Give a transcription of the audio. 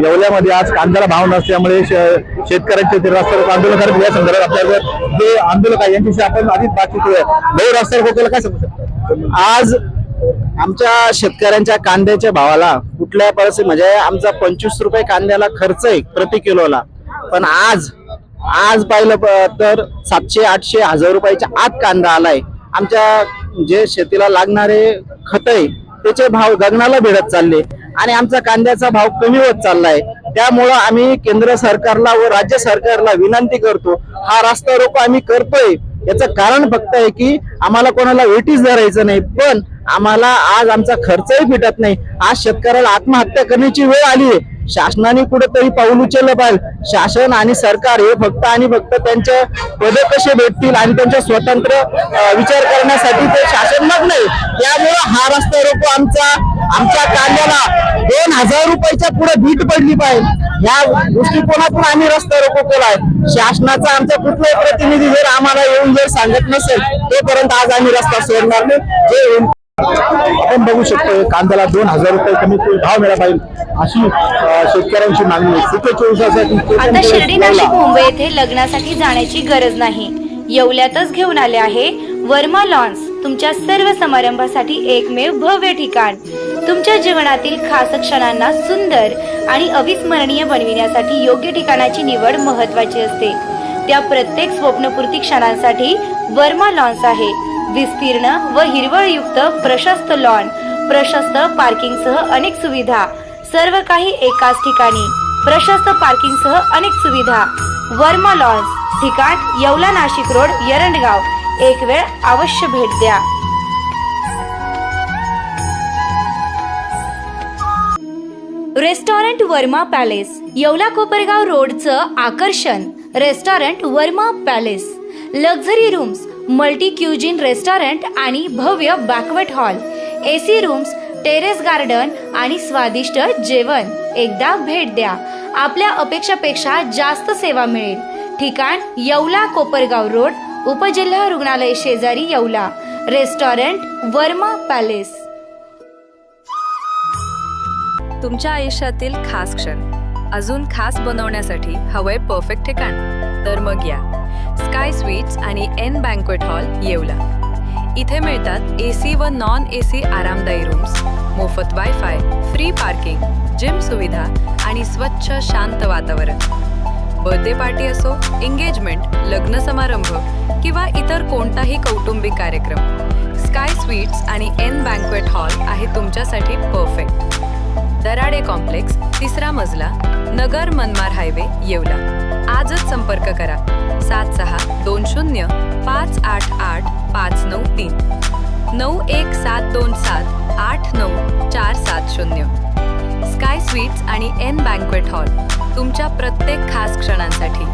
येवल्यामध्ये आज कांद्याला भाव नसल्यामुळे शेतकऱ्यांचे ते रस्ता रोको आंदोलन करत या संदर्भात आपल्यावर जे आंदोलक आहे यांच्याशी आपण आधीच बातचीत करूया. भाऊ, रस्ता रोको काय सांगू शकतो? आज आमच्या शेतकऱ्यांच्या कांद्याच्या भावाला कुठल्या परिस्थिती म्हणजे आमचा 25 रुपये कांद्याला खर्च आहे प्रति किलोला, पण आज पाहिलं तर 700-800 हजार रुपयाच्या आत कांदा आलाय. आमच्या जे शेतीला लागणारे खत आहे त्याचे भाव गगनाला भिडत चालले आणि आमचा कांद्याचा भाव कमी होत चाललाय. त्यामुळं आम्ही केंद्र सरकारला व राज्य सरकारला विनंती करतो, हा रस्ता रोको आम्ही करतोय याचं कारण फक्त आहे की आम्हाला कोणाला वेटीस धरायचं नाही, पण आम्हाला आज आमचा खर्चही फिटत नाही. आज शेतकऱ्याला आत्महत्या करण्याची वेळ आली आहे. शासनाने कुठेतरी पाऊल उचललं पाहिजे. शासन आणि सरकार हे फक्त आणि फक्त त्यांचे पद कसे भेटतील आणि त्यांच्या स्वतंत्र विचार करण्यासाठी ते शासन मग नाही. त्यामुळं हा रस्ता रोको आमच्या कांद्याला 2000 रुपयाच्या पुढे भीट पडली पाहिजे या दृष्टिकोनातून आम्ही रस्ता रोको केलाय. शासनाचा आमचा कुठलाही प्रतिनिधी जर आम्हाला येऊन जर सांगत नसेल तोपर्यंत आज आम्ही रस्ता सोडणार नाही. जे आपण बघू शकतो कांद्याला 2000 रुपये कमीत कमी भाव मिळाला पाहिजे अशी शेतकऱ्यांची मागणी आहे. आता शिर्डी, नाशिक, मुंबई येथे लग्नासाठी जाण्याची गरज नाही. येवल्यातच घेऊन आले आहे वर्मा लॉन्स, तुमच्या सर्व समारंभासाठी एकमेव भव्य ठिकाण. तुमच्या जीवनातील खास क्षणांना सुंदर आणि अविस्मरणीय बनविण्यासाठी योग्य ठिकाणाची निवड महत्त्वाची असते. त्या प्रत्येक स्वप्नपूर्ती क्षणांसाठी वर्मा लॉन्स आहे. विस्तीर्ण व हिरवळयुक्त प्रशस्त लॉन, प्रशस्त पार्किंगसह अनेक सुविधा, सर्व काही एकाच ठिकाणी. प्रशस्त पार्किंगसह अनेक सुविधा. वर्मा लॉन्स, ठिकाण येवला, नाशिक रोड, एरंडगाव. एक वेळ अवश्य भेट द्या. रेस्टॉरंट वर्मा पॅलेस, येवला कोपरगाव रोडचं आकर्षण. Restaurant Verma palace, luxury rooms, multi cuisine restaurant आणि भव्य banquet hall, AC rooms, terrace garden आणि स्वादिष्ट जेवण. एकदा भेट द्या. आपल्या अपेक्षापेक्षा जास्त सेवा मिळेल. ठिकाण येवला कोपरगाव रोड, उपजिल्हा रुग्णालय शेजारी, येवला. Restaurant Verma palace. तुमच्या आयुष्यातील खास क्षण अजून खास बनवण्यासाठी हवंय परफेक्ट ठिकाण? तर मग या स्काय स्वीट्स आणि एन बँक्वेट हॉल, येवला. इथे मिळतात AC व नॉन AC आरामदायी रूम्स, मोफत वायफाय, फ्री पार्किंग, जिम सुविधा आणि स्वच्छ शांत वातावरण. बर्थडे पार्टी असो, एंगेजमेंट, लग्न समारंभ किंवा इतर कोणताही कौटुंबिक कार्यक्रम, स्काय स्वीट्स आणि एन बँक्वेट हॉल आहे तुमच्यासाठी परफेक्ट. दराडे कॉम्प्लेक्स, 3रा मजला, नगर मनमाड हायवे, येवला. आजच संपर्क करा 7620 588 593 91727 89470. स्काय स्वीट्स आणि एन बँक्वेट हॉल, तुमच्या प्रत्येक खास क्षणांसाठी.